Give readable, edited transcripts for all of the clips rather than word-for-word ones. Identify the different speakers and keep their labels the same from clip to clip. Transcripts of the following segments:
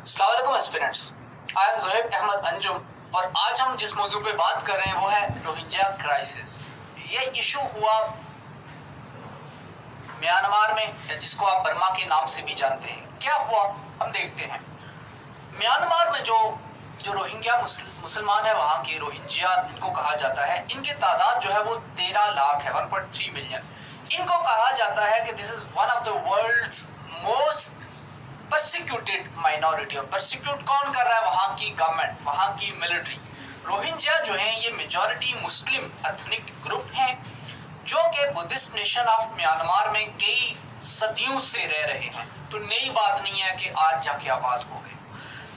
Speaker 1: अस्सलाम वालेकुम aspirants, I am Zoheb Ahmad Anjum और आज हम जिस मौजू पे बात कर रहे हैं वो है रोहिंग्या क्राइसिस। ये इशू हुआ म्यांमार में, या जिसको आप बर्मा के नाम से भी जानते हैं। क्या हुआ हम देखते हैं। म्यांमार में जो रोहिंग्या मुसलमान है, वहाँ के रोहिंग्या इनको कहा जाता है, इनकी तादाद जो है वो 13 लाख है, 1.3 मिलियन। इनको कहा जाता है कि this is one of the world's most persecuted minority. और परसिक्यूट कौन कर रहा है? वहां की गवर्नमेंट, वहां की मिलिट्री। रोहिंग्या जो है ये मेजॉरिटी मुस्लिम एथनिक ग्रुप हैं जो कि बुद्धिस्ट नेशन ऑफ म्यांमार में कई सदियों से रह रहे हैं। तो नई बात नहीं है कि आज जाके आबाद हो गए।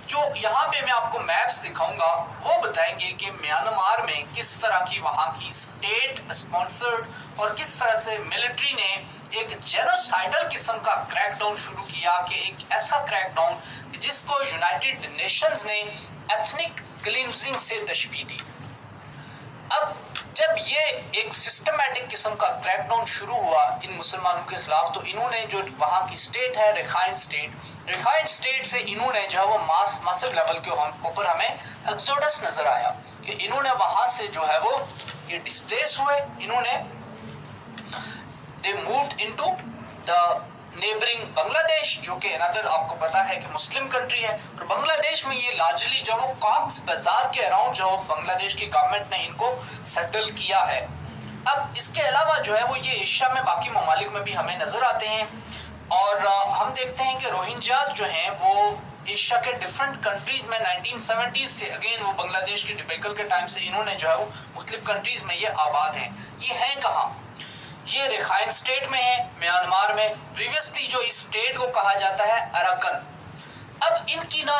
Speaker 1: जो यहाँ पे मैं आपको मैप्स दिखाऊंगा वो बताएंगे कि म्यांमार में किस तरह की वहाँ की स्टेट स्पॉन्सर्ड और किस तरह से मिलिट्री ने एक जेनोसाइडल किस्म का क्रैकडाउन शुरू किया, कि एक ऐसा क्रैकडाउन जिसको यूनाइटेड नेशंस ने एथनिक क्लींजिंग से तशबीह दी। अब जब ये एक सिस्टमैटिक किस्म का क्रैकडाउन शुरू हुआ इन मुसलमानों के खिलाफ, तो इन्होंने जो वहाँ की स्टेट है रखाइन स्टेट से इन्होंने जो है वो मासिव लेवल के ऊपर हमें एक्सोडस नजर आया कि इन्होंने वहां से जो है वो ये डिस्प्लेस हुए। इन्होंने they moved into the neighbouring Bangladesh, जो कि अनदर आपको पता है कि मुस्लिम कंट्री है। और बांग्लादेश में ये लार्जली जो वो कॉक्स बाजार के अराउंड जो बांग्लादेश की गवर्नमेंट ने इनको सेटल किया है। अब इसके अलावा जो है वो ये एशिया में बाकी ममालिक में भी हमें नजर आते हैं। और हम देखते हैं कि रोहिंग्याज जो हैं वो एशिया के डिफरेंट कंट्रीज में 1970s से अगेन वो बांग्लादेश के डिबेकल के टाइम से इन्होंने जो है वो मुख्तलिफ कंट्रीज में ये आबाद हैं। ये हैं कहाँ? ये रखाइन स्टेट में है, म्यांमार में। प्रीवियसली जो इस स्टेट को कहा जाता है अराकन। अब इनकी ना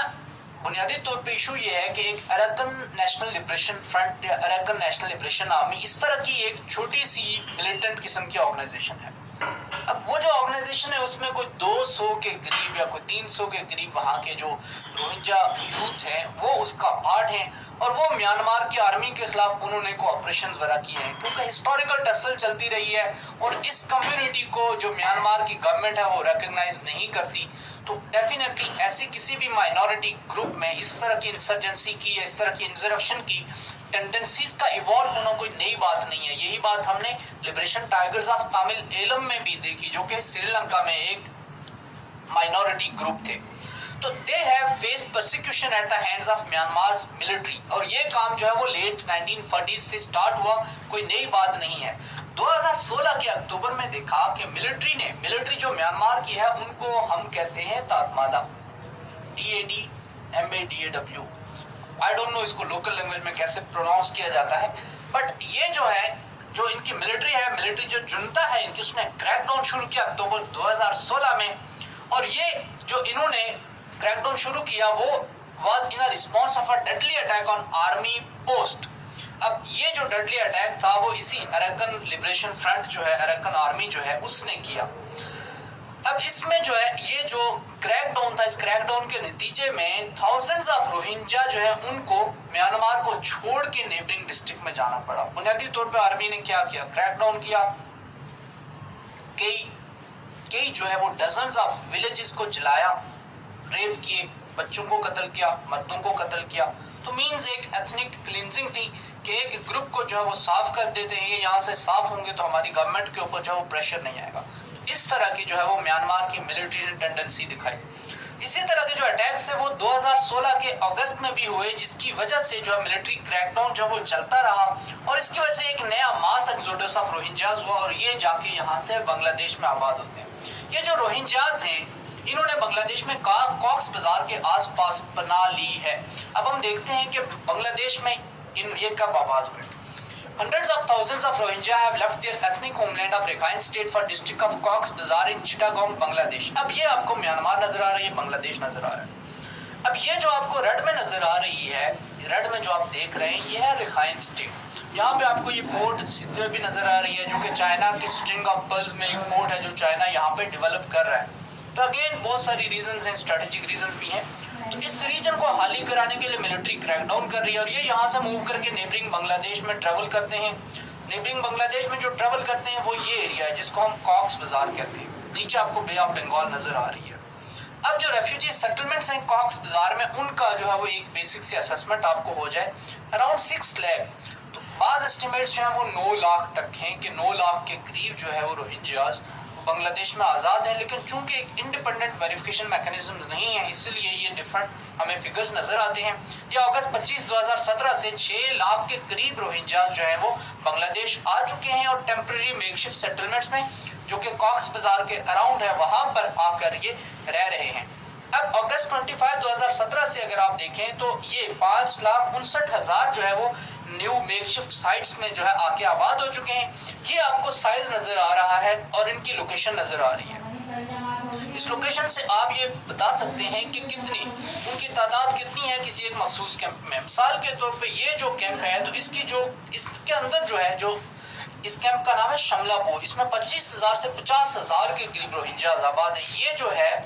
Speaker 1: बुनियादी तौर पे इशू ये है कि एक अराकन नेशनल लिबरेशन फ्रंट या अराकन नेशनल लिबरेशन आर्मी इस तरह की एक छोटी सी मिलिटेंट किस्म की ऑर्गेनाइजेशन है। अब वो जो ऑर्गेनाइजेशन है उसमें कोई 200 के करीब या कोई 300 के करीब वहाँ के जो रोहिंग्या यूथ हैं वो उसका पार्ट हैं। और वो म्यांमार की आर्मी के खिलाफ उन्होंने को ऑपरेशन वगैरह किए हैं, क्योंकि हिस्टोरिकल टसल चलती रही है और इस कम्युनिटी को जो म्यांमार की गवर्नमेंट है वो रिकग्नाइज नहीं करती। तो डेफिनेटली ऐसी किसी भी माइनॉरिटी ग्रुप में इस तरह की इंसर्जेंसी की या इस तरह की इंसरेक्शन की टेंडेंसीज का इवॉल्व होना कोई नई बात नहीं है। यही बात हमने liberation tigers of Tamil Eelam में भी देखी, जो कि श्रीलंका में एक माइनॉरिटी ग्रुप थे। तो they have faced persecution at the hands of Myanmar's military. और ये काम जो है वो लेट 1940s से स्टार्ट हुआ, कोई नई बात नहीं है। 2016 के अक्टूबर में देखा कि मिलिट्री जो म्यांमार की है उनको हम कहते हैं तातमादा, TADMADAW। आई डोंट नो इसको लोकल लैंग्वेज में कैसे प्रोनाउंस किया जाता है, बट ये जो है जो इनकी मिलिट्री है, मिलिट्री जो जुनता है इनकी, उसने क्रैकडाउन शुरू किया अक्टूबर 2016 में। और ये जो इन्होंने क्रैकडाउन शुरू किया वो was in a response of a deadly attack on army post. अब ये जो डेडली अटैक था वो इसी अराकन लिबरेशन फ्रंट जो है, अराकन आर्मी जो है उसने किया। अब इसमें जो है ये जो क्रैकडाउन था, इस क्रैकडाउन के नतीजे में थाउजेंड्स ऑफ रोहिंग्या जो है उनको म्यांमार को छोड़ के नेबरिंग डिस्ट्रिक्ट में जाना पड़ा। बुनियादी तौर पे आर्मी ने क्या किया? क्रैकडाउन किया, कई जो है वो डजन्स ऑफ विलेजेस को जलाया, रेप किए, बच्चों को कत्ल किया, मर्दों को कत्ल किया। तो मींस एक एथनिक क्लींजिंग थी कि एक ग्रुप को जो है वो साफ कर देते हैं, ये यहाँ से साफ होंगे तो हमारी गवर्नमेंट के ऊपर जो है वो प्रेशर नहीं आएगा। इस तरह की जो है वो म्यांमार की मिलिट्री ने टेंडेंसी दिखाई। इसी तरह के जो अटैक्स है वो 2016 के अगस्त में भी हुए, जिसकी वजह से जो है मिलिट्री क्रैकडाउन जो वो चलता रहा और इसकी वजह से एक नया मास एक्सोडस ऑफ रोहिंग्याज हुआ और ये जाके यहाँ से बांग्लादेश में आबाद होते हैं। ये जो रोहिंग्याज हैं इन्होंने बांग्लादेश में कॉक्स बाजार के आसपास बना ली है। अब हम देखते हैं कि बांग्लादेश में ये कब आबाद हुए। Hundreds of thousands of Rohingya have left their ethnic homeland of Rakhine State for district of Cox's Bazar in Chittagong, Bangladesh। अब ये आपको म्यांमार नजर आ रही है, बांग्लादेश नजर आ रहा है। अब ये जो आपको रेड में नजर आ रही है, रेड में जो आप देख रहे हैं ये है रखाइन स्टेट। यहाँ पे आपको ये पोर्ट सिद्वे भी नजर आ रही है, जो कि चाइना की स्ट्रिंग ऑफ पर्ल्स में एक पोर्ट है जो चाइना यहाँ पे डेवलप कर रहा है। तो अगेन बहुत सारी रीजंस हैं, स्ट्रेटेजिक रीजंस भी हैं। तो इस रीजन को खाली कराने के लिए मिलिट्री क्रैकडाउन कर रही है और ये यहाँ से मूव करके नेबरिंग बांग्लादेश में ट्रेवल करते हैं। नेबरिंग बांग्लादेश में जो ट्रेवल करते हैं वो ये एरिया है जिसको हम कॉक्स बाजार कहते हैं। नीचे आपको बे ऑफ बंगाल नजर आ रही है। अब जो रेफ्यूजी सेटलमेंट्स हैं कॉक्स बाजार में, उनका जो है वो एक बेसिक सी असेसमेंट आपको हो जाए, अराउंड 6 लाख, तो बाज़ एस्टिमेट्स जो हैं वो 9 लाख तक हैं कि 9 लाख के करीब जो है वो रोहिंग्यास बांग्लादेश में आज़ाद हैं। लेकिन चूंकि एक इंडिपेंडेंट वेरिफिकेशन मैकेनिज्म नहीं है, इसलिए ये डिफरेंट हमें फिगर्स नज़र आते हैं। ये अगस्त 25 2017 से 6 लाख के करीब रोहिंग्यास जो है वो बांग्लादेश आ चुके हैं और टेम्प्रेरी मेकशिफ्ट सेटलमेंट्स में, जो कि कॉक्स बाजार के अराउंड है, वहां पर आकर ये रह रहे हैं। अब अगस्त 25 2017 से अगर आप देखें तो ये 5,59,000 जो है वो न्यू मेकशिफ्ट साइट्स में जो है आके आबाद हो चुके हैं। ये आपको साइज नजर आ रहा है और इनकी लोकेशन नजर आ रही है। इस लोकेशन से आप ये बता सकते हैं कि कितनी उनकी तादाद कितनी है किसी एक मखसूस कैंप में। मिसाल के तौर पे ये जो कैंप है तो इसके अंदर जो है, जो इस कैंप का नाम है शमलापुर, इसमें 25,000 से 50,000 के करीब रोहिंग्या आबाद है। ये जो है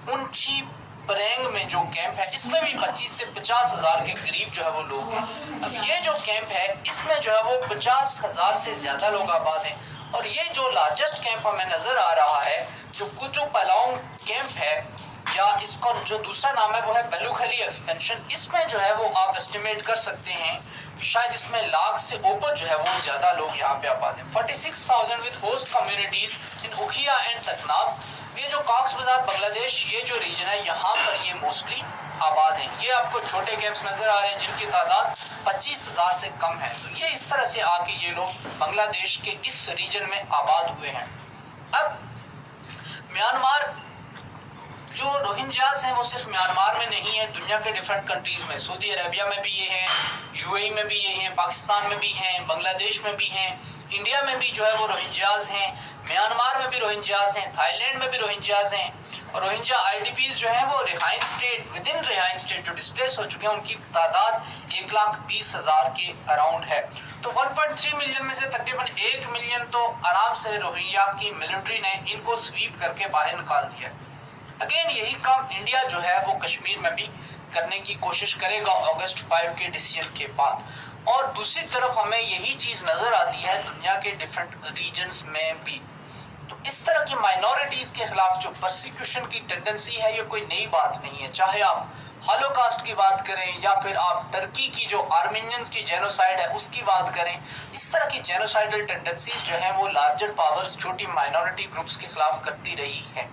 Speaker 1: उनची परेंग में जो कैंप है, इसमें भी 25 से 50,000 के करीब जो है वो लोग हैं। अब ये जो कैंप है इसमें जो है वो 50,000 से ज्यादा लोग आबाद हैं। और ये जो लार्जेस्ट कैंप हमें नजर आ रहा है, जो कुतुपलांग कैंप है, या इसका जो दूसरा नाम है वो है बलूखली एक्सपेंशन, इसमें जो है वो आप एस्टिमेट कर सकते हैं शायद इसमें लाख से ऊपर जो है वो ज्यादा लोग यहाँ पे आबाद हैं। 46,000 विद होस्ट कम्युनिटीज इन उखिया एंड तकनाफ। ये जो कॉक्स बाजार बांग्लादेश ये जो रीजन है, यहाँ पर ये मोस्टली आबाद हैं। ये आपको छोटे कैंप्स नजर आ रहे हैं जिनकी तादाद 25,000 से कम है। तो ये इस तरह से आके ये लोग बांग्लादेश के इस रीजन में आबाद हुए हैं। अब म्यांमार जो रोहिंग्यास हैं वो सिर्फ म्यांमार में नहीं है, दुनिया के डिफरेंट कंट्रीज में, सऊदी अरेबिया में भी ये हैं, यूएई में भी ये हैं, पाकिस्तान में भी हैं, बांग्लादेश में भी हैं, इंडिया में भी जो है वो रोहिंग्यास हैं, म्यांमार में भी रोहिंग्यास हैं, थाईलैंड में भी रोहिंग्यास हैं। और रोहिंग्या आईडीपीज जो है वो रिहाइन स्टेट, विद इन रिहाइन स्टेट जो डिस्प्लेस हो चुके हैं, उनकी तादाद 1,20,000 के अराउंड है। तो 1.3 मिलियन में से तकरीबन 1 मिलियन तो आराम से रोहिंग्या की मिलिट्री ने इनको स्वीप करके बाहर निकाल दिया। अगेन यही काम इंडिया जो है वो कश्मीर में भी करने की कोशिश करेगा अगस्त 5 के डिसीजन के बाद। और दूसरी तरफ हमें यही चीज नजर आती है दुनिया के डिफरेंट रीजन्स में भी। तो इस तरह की माइनॉरिटीज के खिलाफ जो परसिक्यूशन की टेंडेंसी है ये कोई नई बात नहीं है। चाहे आप हॉलोकास्ट की बात करें या फिर आप टर्की की जो आर्मीनियंस की जेनोसाइड है उसकी बात करें, इस तरह की जेनोसाइडल टेंडेंसीज जो है वो लार्जर पावर्स छोटी माइनॉरिटी ग्रुप्स के खिलाफ करती रही है।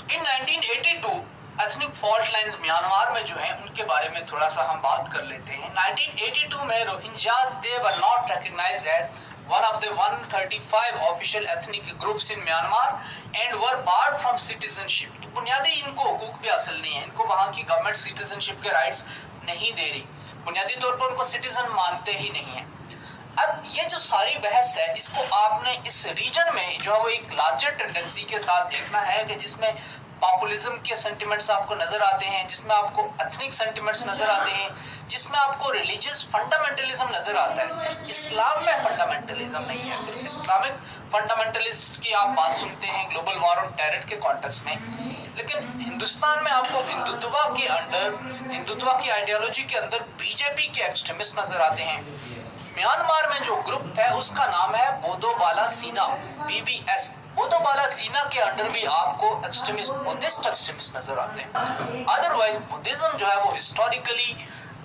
Speaker 1: इन 1982 एथनिक फॉल्ट लाइंस म्यांमार में जो है उनके बारे में थोड़ा सा हम बात कर लेते हैं। 1982 में Rohingyas they were not recognised as one of the 135 official ethnic groups in Myanmar and were barred from citizenship. तो बुनियादी इनको हुकूक भी हासिल नहीं है, इनको वहाँ की गवर्नमेंट सिटीजनशिप के राइट्स नहीं दे रही, बुनियादी तौर पर उनको सिटीजन मानते ही नहीं है। अब ये जो सारी बहस है इसको आपने इस रीजन में जो है वो एक लार्जर टेंडेंसी के साथ देखना है कि जिसमें पॉपुलिज्म के सेंटिमेंट्स आपको नजर आते हैं, जिसमें आपको एथनिक सेंटिमेंट्स नजर आते हैं, जिसमें आपको रिलीजियस फंडामेंटलिज्म नजर आता है। सिर्फ इस्लाम में फंडामेंटलिज्म नहीं है, सिर्फ इस्लामिक फंडामेंटलिस्ट की आप बात सुनते हैं ग्लोबल वॉर ऑन टेरर के कॉन्टेक्स्ट में, लेकिन हिंदुस्तान में आपको हिंदुत्व की आइडियोलॉजी के अंदर बीजेपी के एक्सट्रीमिस्ट नजर आते हैं। म्यांमार में जो ग्रुप है उसका नाम है बोदो बाला सीना, BBS। बोदो बाला सीना के अंडर भी आपको एक्सट्रीमिस्ट, बुद्धिस्ट एक्सट्रीमिस्ट नजर आते हैं। अदरवाइज बुद्धिज्म जो है वो historically,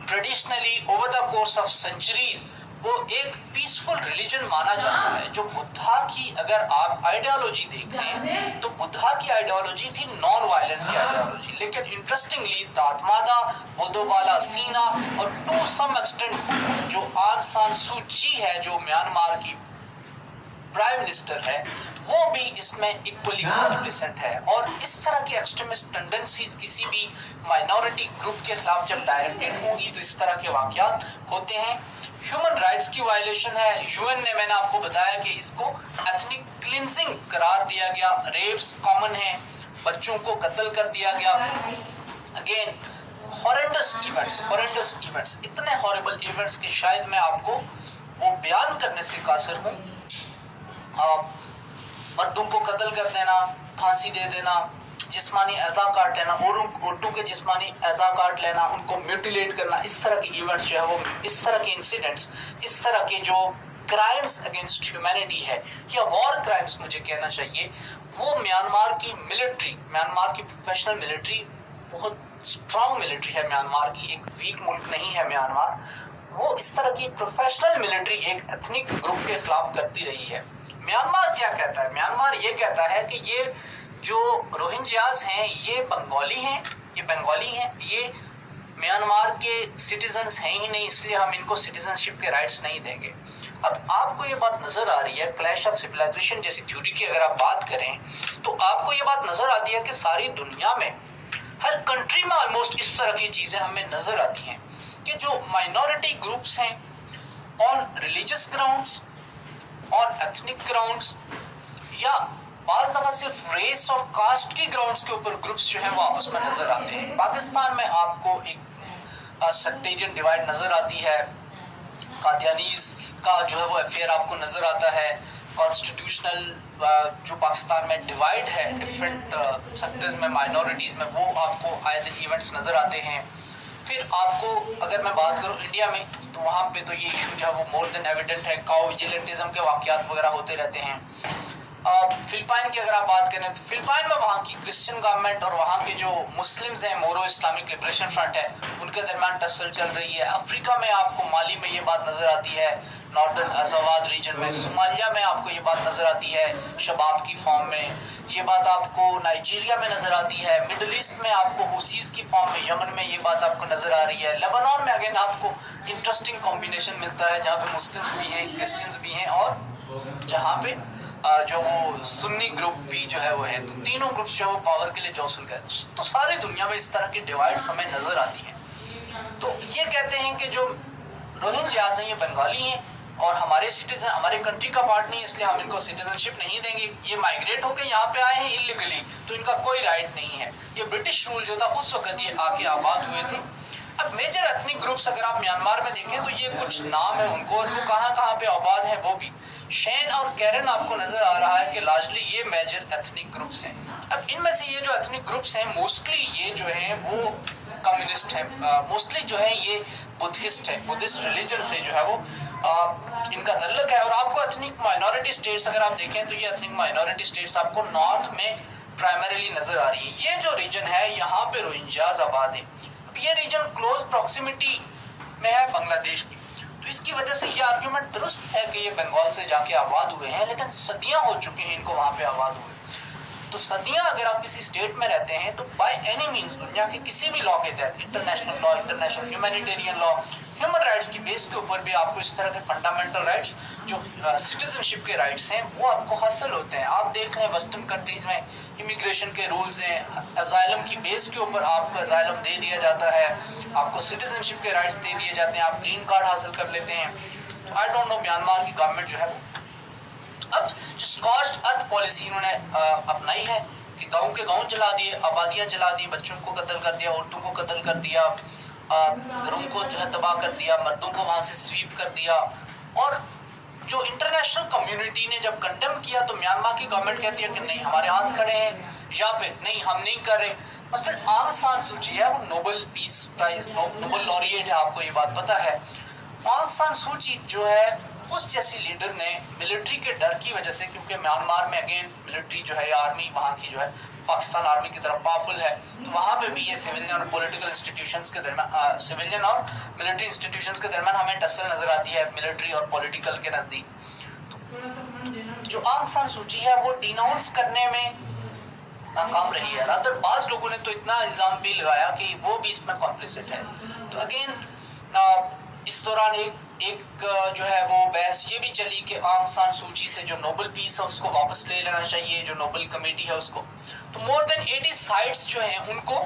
Speaker 1: traditionally, over the course of centuries वो एक पीसफुल रिलीजन माना जाता है। जो बुद्धा की अगर आप आइडियोलॉजी देखें तो बुद्धा की आइडियोलॉजी थी नॉन वायलेंस की आइडियोलॉजी, लेकिन इंटरेस्टिंगली दातमादा, बोदोबाला सीना और टू सम एक्सटेंट जो आंग सान सू ची है जो म्यांमार की प्राइम मिनिस्टर है, वो भी इसमें इक्वली कॉम्प्लिसेंट है। और इस तरह की एक्सट्रीमिस्ट टेंडेंसीज किसी भी माइनॉरिटी ग्रुप के खिलाफ जब डायरेक्टेड होंगी तो इस तरह के वाकयात होते हैं। ह्यूमन राइट्स की वायलेशन है। यूएन ने, मैंने आपको बताया कि इसको एथनिक क्लिनजिंग करार दिया गया, रेप्स कॉमन है, बच्चों को कत्ल कर दिया गया। अगेन हॉरेंडस इवेंट्स, इतने हॉरिबल इवेंट्स के शायद मैं आपको वो बयान करने से कासिर हूँ। मर्दों को कत्ल कर देना, फांसी दे देना, जिस्मानी अज़ा काट लेना, औरतों के जिस्मानी अज़ा काट लेना, उनको म्यूटिलेट करना, इस तरह के इवेंट्स जो है वो, इस तरह के इंसिडेंट्स, इस तरह के जो क्राइम्स अगेंस्ट ह्यूमैनिटी है या वॉर क्राइम्स मुझे कहना चाहिए, वो म्यांमार की मिलिट्री, म्यांमार की प्रोफेशनल मिलिट्री, बहुत स्ट्रांग मिलिट्री है म्यांमार की, एक वीक मुल्क नहीं है म्यांमार। वो इस तरह की प्रोफेशनल मिलिट्री एक एथनिक ग्रुप के खिलाफ करती रही है। म्यांमार क्या कहता है? म्यांमार ये कहता है कि ये जो रोहिंग्यास हैं ये बंगाली हैं, ये म्यांमार के सिटीजन्स हैं ही नहीं, इसलिए हम इनको सिटीजनशिप के राइट्स नहीं देंगे। अब आपको ये बात नजर आ रही है, क्लैश ऑफ सिविलाइजेशन जैसी थ्योरी की अगर आप बात करें तो आपको ये बात नजर आती है कि सारी दुनिया में हर कंट्री में ऑलमोस्ट इस तरह की चीजें हमें नजर आती हैं कि जो माइनॉरिटी ग्रुप्स हैं on religious grounds, on ethnic grounds, या बाज दफा सिर्फ रेस और कास्ट की ग्राउंड्स के ऊपर ग्रुप्स जो हैं वो आपस में नजर आते हैं। पाकिस्तान में आपको एक सेक्टेरियन डिवाइड नजर आती है, कादियानीज का जो है वो अफेयर आपको नजर आता है, कॉन्स्टिट्यूशनल जो पाकिस्तान में डिवाइड है डिफरेंट सेक्टर्स में, माइनॉरिटीज़ में, वो आपको आए दिन इवेंट्स नज़र आते हैं। फिर आपको अगर मैं बात करूँ इंडिया में तो वहाँ पे तो ये इशू जो है वो मोर देन एविडेंट है, काउ विजिलेंटिज्म के वाक़यात वगैरह होते रहते हैं। फिलिपाइन की अगर आप बात करें तो फिलिपाइन में वहाँ की क्रिश्चियन गवर्नमेंट और वहाँ के जो मुस्लिम्स हैं, मोरो इस्लामिक लिबरेशन फ्रंट है, उनके दरमियान टसल चल रही है। अफ्रीका में आपको माली में ये बात नज़र आती है, नॉर्दर्न अज़ावाद रीजन में, सोमालिया में आपको ये बात नज़र आती है शबाब की फॉर्म में, ये बात आपको नाइजीरिया में नज़र आती है, मिडल ईस्ट में आपको हुसीज़ की फॉर्म में, यमन में ये बात आपको नज़र आ रही है, लेबनान में अगेन आपको इंटरेस्टिंग कॉम्बिनेशन मिलता है जहाँ पे मुस्लिम्स भी हैं, क्रिश्चियंस भी हैं, और जहाँ पे जो वो सुन्नी ग्रुप भी जो है वो है, तो तीनों ग्रुप्स जो है वो पावर के लिए जौसल गए। तो सारी दुनिया में इस तरह की डिवाइड्स हमें नज़र आती हैं। तो ये कहते हैं कि जो रोहिंग्यास हैं ये बंगाली हैं और हमारे सिटीजन, हमारे कंट्री का पार्ट नहीं है, इसलिए हम इनको सिटीजनशिप नहीं देंगे। ये माइग्रेट होकर यहाँ पे आए हैं इलीगली, तो इनका कोई राइट नहीं है। ये ब्रिटिश रूल जो था उस वक्त ये आके आबाद हुए थे। अब मेजर एथनिक ग्रुप्स अगर आप म्यांमार में देखें तो ये कुछ नाम है उनको, और वो कहाँ पे आबाद हैं वो भी शैन और कैरन आपको नजर आ रहा है कि लार्जली ये मेजर एथनिक ग्रुप्स हैं। अब इनमें से ये जो एथनिक ग्रुप्स हैं मोस्टली ये जो हैं वो कम्युनिस्ट हैं, मोस्टली जो है ये बुद्धिस्ट है, बुद्धिस्ट रिलीजन से जो है वो इनका तल्लुक है। और आपको एथनिक माइनॉरिटी स्टेट्स अगर आप देखें तो ये एथनिक माइनॉरिटी स्टेट्स आपको नॉर्थ में प्राइमरीली नजर आ रही है। ये जो रीजन है यहाँ पे रोहिंग्यास आबाद है। ये रीजन क्लोज प्रॉक्सिमिटी में है बांग्लादेश की, तो इसकी वजह से ये आर्ग्यूमेंट दुरुस्त है कि ये बंगाल से जाके आबाद हुए हैं, लेकिन सदियां हो चुकी हैं इनको वहाँ पे आबाद हुए। तो सदियां अगर आप किसी स्टेट में रहते हैं तो बाय एनी मीन्स दुनिया के किसी भी लॉ के तहत, international law, international humanitarian law, human rights की बेस के ऊपर भी आपको इस तरह के फंडामेंटल राइट्स जो सिटीजनशिप के राइट्स हैं वो आपको हासिल होते हैं। आप देख लें वेस्टर्न कंट्रीज में इमिग्रेशन के रूल्स हैं, अजाइलम की बेस के ऊपर आपको अजाइलम दे दिया जाता है, आपको सिटीजनशिप के राइट्स दे दिए जाते हैं, आप ग्रीन कार्ड हासिल कर लेते हैं। तो आई डोंट नो म्यांमार की गवर्नमेंट जो है अब जो स्कॉच्ड अर्थ पॉलिसी इन्होंने अपनाई है कि गाँव के गाँव जला दिए, आबादियाँ जला दी, बच्चों को कत्ल कर दिया, औरतों को कत्ल कर दिया, घरों को जो है तबाह कर दिया, मर्दों को वहाँ से स्वीप कर दिया। और जो इंटरनेशनल कम्युनिटी ने जब कंडेम किया तो म्यांमार की गवर्नमेंट कहती है कि नहीं हमारे हाथ खड़े हैं, या फिर नहीं हम नहीं कर रहे। मतलब आंग सान सूची है वो Nobel peace prize Nobel laureate है, आपको ये बात पता है। आंग सान सूची जो है उस जैसी लीडर ने मिलिट्री के डर की वजह से, क्योंकि म्यांमार में अगेन मिलिट्री जो है आर्मी वहाँ की जो है पाकिस्तान आर्मी की तरफ पावरफुल है, तो वहाँ पे भी ये सिविलियन और पॉलिटिकल इंस्टीट्यूशंस के दरमियान, सिविलियन और मिलिट्री इंस्टीट्यूशंस के दरमियान हमें टसल नजर आती है मिलिट्री और पॉलिटिकल के नज़दीक। तो जो आंग सान सूची है वो डिनाउंस करने में नाकाम रही है। रादर बाज लोगों ने तो इतना इल्ज़ाम भी लगाया कि वो भी इसमें कॉम्प्लिसिट है। तो अगेन इस दौरान एक जो है वो बहस ये भी चली कि आंग सान सूची से जो नोबेल पीस है उसको वापस ले लेना चाहिए, जो नोबेल कमेटी है उसको। तो मोर देन 80 साइट्स जो हैं उनको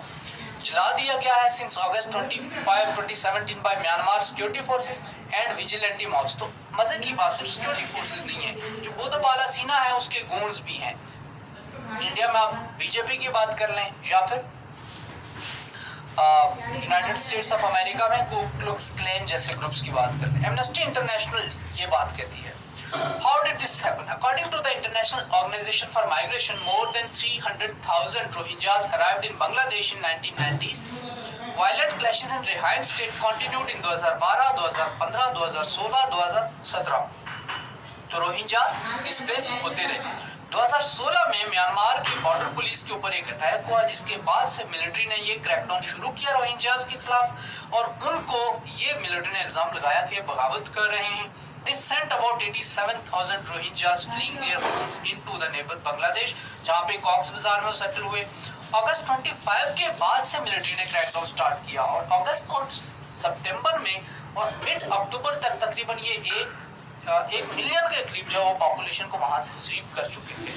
Speaker 1: जला दिया गया है since August 25, 2017 by Myanmar security forces and vigilante mobs. तो मजे की बात सिर्फ सिक्योरिटी फोर्सेस नहीं है, जो बोधबाला सीना है उसके गूंज भी हैं। इंडिया में आप बीजेपी की बात कर लें या फिर यूनाइटेड स्टेट्स ऑफ अमेरिका में को क्लुक्स क्लैन जैसे ग्रुप्स की बात कर लें। एमनेस्टी इंटरनेशनल ये बात कहती है, how did this happen? According to the International Organization for Migration, more than 300,000 Rohingyas arrived in Bangladesh in 1990s. Violent clashes in Rakhine State continued in 2012, 2015, 2016, 2017. तो रोहिंग्यास डिस्प्लेस होते रहे। 2016 में म्यांमार की बॉर्डर पुलिस के ऊपर एक अटैक हुआ, जिसके बाद से मिलिट्री ने ये क्रैकडाउन शुरू किया रोहिंग्यास के खिलाफ, और उनको ये मिलिट्री ने इल्जाम लगाया कि बगावत कर रहे हैं। They sent about 87,000 Rohingyas fleeing their homes into the neighbor Bangladesh, जहाँ पे कॉक्स बाजार में सेटल हुए। अगस्त 25 के बाद से मिलिट्री ने क्रैकडाउन स्टार्ट किया, और अगस्त और सितंबर में और मिड अक्टूबर तक तकरीबन ये एक मिलियन के करीब जो पॉपुलेशन को वहां से स्वीप कर चुके थे।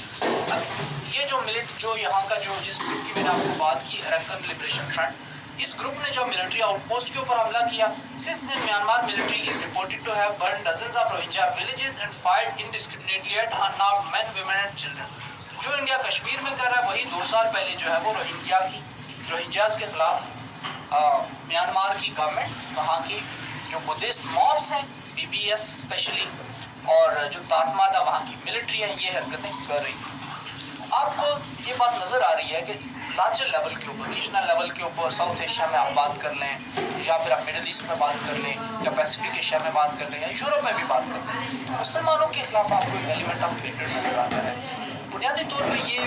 Speaker 1: ये जो यहाँ का जिस ग्रुप की मैंने आपको बात की, अरकन लिबरेशन फ्रंट, इस ग्रुप ने जो मिलिट्री आउटपोस्ट के ऊपर हमला किया। Since then Myanmar military is reported to have burn dozens of Rohingya villages and fired indiscriminately at unarmed men, women and children। जो इंडिया कश्मीर में कर रहा है, वही 2 साल पहले जो है वो रोहिंग्यास के खिलाफ म्यांमार की गवर्नमेंट, वहाँ की जो बुद्धिस्ट मॉब्स हैं, BBS स्पेशली, और जो तातमादा वहाँ की मिलिट्री है, ये हरकतें कर रही थी। आपको ये बात नज़र आ रही है कि लार्जर लेवल के ऊपर, रीजनल लेवल के ऊपर, साउथ एशिया में आप बात कर लें, या फिर आप मिडिल ईस्ट में बात कर लें, या पैसिफिक एशिया में बात कर लें, या यूरोप में भी बात कर लें, तो मुसलमानों के खिलाफ आपको एक एलिमेंट ऑफ हेट्रेड नज़र आता है। बुनियादी तौर पर ये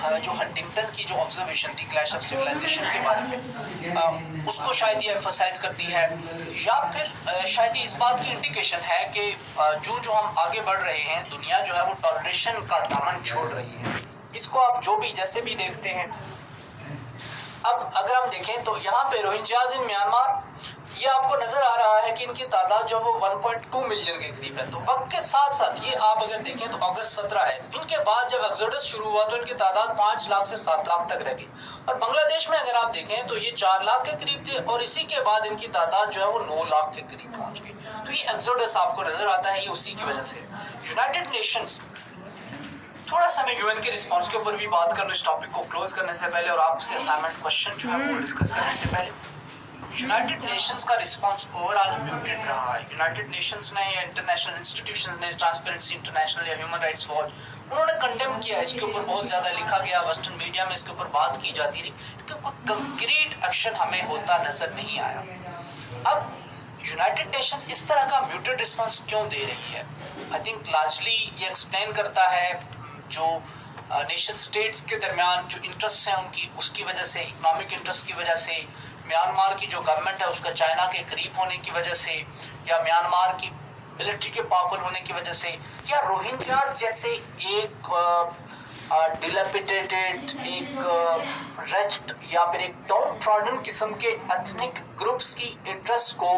Speaker 1: जो हंटिंगटन की जो ऑब्जर्वेशन थी क्लैश ऑफ सिविलाइजेशन के बारे में, उसको शायद ये एम्फसाइज करती है, या फिर शायद इस बात की इंडिकेशन है कि जो हम आगे बढ़ रहे हैं, दुनिया जो है वो टॉलरेशन का दामन छोड़ रही है। इसको आप जो भी जैसे भी देखते हैं। अब अगर हम देखें तो यहाँ पे रोहिंग्याज इन म्यांमार, ये आपको नजर आ रहा है कि इनकी तादाद जो वो 1.2 मिलियन के करीब है। तो वक्त के साथ साथ ये आप अगर देखें तो अगस्त 17 है, इनके बाद जब एक्सोडस शुरू हुआ तो इनकी तादाद 5 लाख से 7 लाख तक रह गई। और बांग्लादेश में अगर आप देखें तो ये 4 लाख के करीब थे, और इसी के बाद इनकी तादाद जो है वो 9 लाख के करीब पहुंच गई। तो ये एक्सोडस आपको नजर आता है, ये उसी की वजह से। यूनाइटेड नेशंस, थोड़ा सा मैं यूएन के रिस्पांस के ऊपर भी बात कर लूँ इस टॉपिक को क्लोज करने से पहले, और आपसे असाइनमेंट क्वेश्चन जो है वो डिस्कस करने से पहले। यूनाइटेड नेशंस का रिस्पांस ओवरऑल म्यूटेड रहा है। यूनाइटेड नेशंस ने या इंटरनेशनल इंस्टीट्यूशंस ने, ट्रांसपेरेंसी इंटरनेशनल या ह्यूमन राइट्स वॉच, उन्होंने कंडेम किया। इसके ऊपर बहुत ज़्यादा लिखा गया, वेस्टर्न मीडिया में इसके ऊपर बात की जाती रही, इसके ऊपर कंक्रीट एक्शन हमें होता नजर नहीं आया। अब यूनाइटेड नेशंस इस तरह का म्यूटेड रिस्पांस क्यों दे रही है? आई थिंक लार्जली ये एक्सप्लेन करता है जो नेशन स्टेट्स के दरमियान जो इंटरेस्ट हैं उनकी, उसकी वजह से, इकोनॉमिक इंटरेस्ट की वजह से, म्यांमार की जो गवर्नमेंट है उसका चाइना के करीब होने की वजह से, या म्यांमार की मिलिट्री के पावरफुल होने की वजह से, या रोहिंग्यास जैसे एक डिलैपिडेटेड, एक रेस्ट या फिर एक डाउन ट्रॉडन किस्म के एथनिक ग्रुप्स की इंटरेस्ट को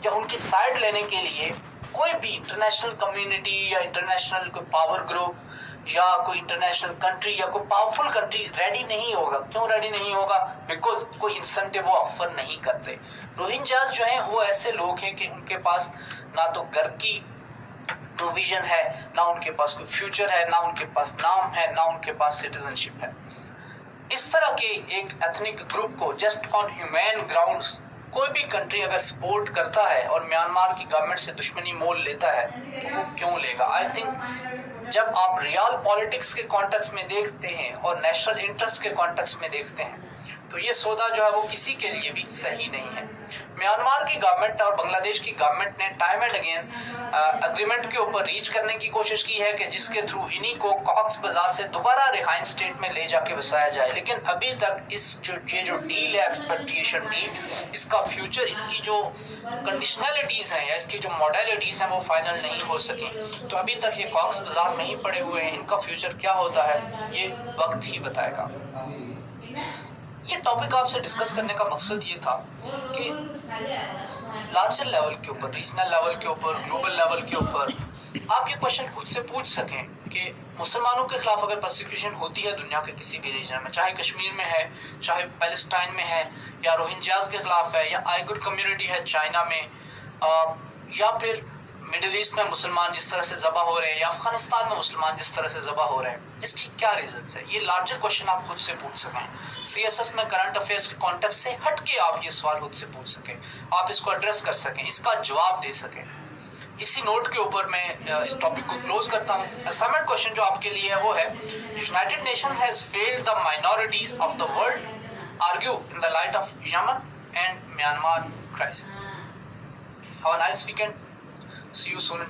Speaker 1: या उनकी साइड लेने के लिए कोई भी इंटरनेशनल कम्युनिटी या इंटरनेशनल कोई पावर ग्रुप या कोई इंटरनेशनल कंट्री या कोई पावरफुल कंट्री रेडी नहीं होगा। क्यों रेडी नहीं होगा? बिकॉज कोई इंसेंटिव वो ऑफर नहीं करते। रोहिंग्यास जो हैं वो ऐसे लोग हैं कि उनके पास ना तो घर की प्रोविजन है, ना उनके पास कोई फ्यूचर है, ना उनके पास नाम है, ना उनके पास सिटीजनशिप है। इस तरह के एक एथनिक ग्रुप को जस्ट ऑन ह्यूमैन ग्राउंड्स कोई भी कंट्री अगर सपोर्ट करता है और म्यांमार की गवर्नमेंट से दुश्मनी मोल लेता है, तो वो क्यों लेगा? आई थिंक जब आप रियल पॉलिटिक्स के कॉन्टेक्स्ट में देखते हैं और नेशनल इंटरेस्ट के कॉन्टेक्स्ट में देखते हैं, तो ये सौदा जो है वो किसी के लिए भी सही नहीं है। म्यांमार की गवर्नमेंट और बांग्लादेश की गवर्नमेंट ने टाइम एंड अगेन एग्रीमेंट के ऊपर रीच करने की कोशिश की है कि जिसके थ्रू इन्हीं को कॉक्स बाजार से दोबारा रिहाइन स्टेट में ले जाके बसाया जाए। लेकिन अभी तक ये जो डील है, एक्सपेक्टेशन डील, इसका फ्यूचर, इसकी जो कंडीशनलिटीज़ हैं या इसकी जो मॉडलिटीज़ हैं वो फाइनल नहीं हो सके। तो अभी तक ये कॉक्स बाजार में ही पड़े हुए हैं। इनका फ्यूचर क्या होता है ये वक्त ही बताएगा। ये टॉपिक आपसे डिस्कस करने का मकसद ये था कि लार्जर लेवल के ऊपर, रीजनल लेवल के ऊपर, ग्लोबल लेवल के ऊपर आप ये क्वेश्चन खुद से पूछ सकें कि मुसलमानों के खिलाफ अगर प्रोसिक्यूशन होती है दुनिया के किसी भी रीजन में, चाहे कश्मीर में है, चाहे पैलेस्टाइन में है, या रोहिंग्यास के खिलाफ है, या आइगर कम्युनिटी है चाइना में, या फिर मिडिल ईस्ट में मुसलमान जिस तरह से ज़बह हो रहे हैं, या अफगानिस्तान में मुसलमान जिस तरह से ज़बह हो रहे हैं, इसकी क्या रीजंस है? ये लार्जर क्वेश्चन आप खुद से पूछ सकें। सीएसएस में करंट अफेयर्स के कॉन्टेक्स्ट से हट के आप ये सवाल खुद से पूछ सकें, आप इसको एड्रेस कर सकें, इसका जवाब दे सकें। इसी नोट के ऊपर मैं इस टॉपिक को क्लोज करता हूँ। असाइनमेंट क्वेश्चन जो आपके लिए है वो है, United Nations has failed the minorities of the world, argue in the light of Yemen and Myanmar crisis. Have a nice weekend. See you soon.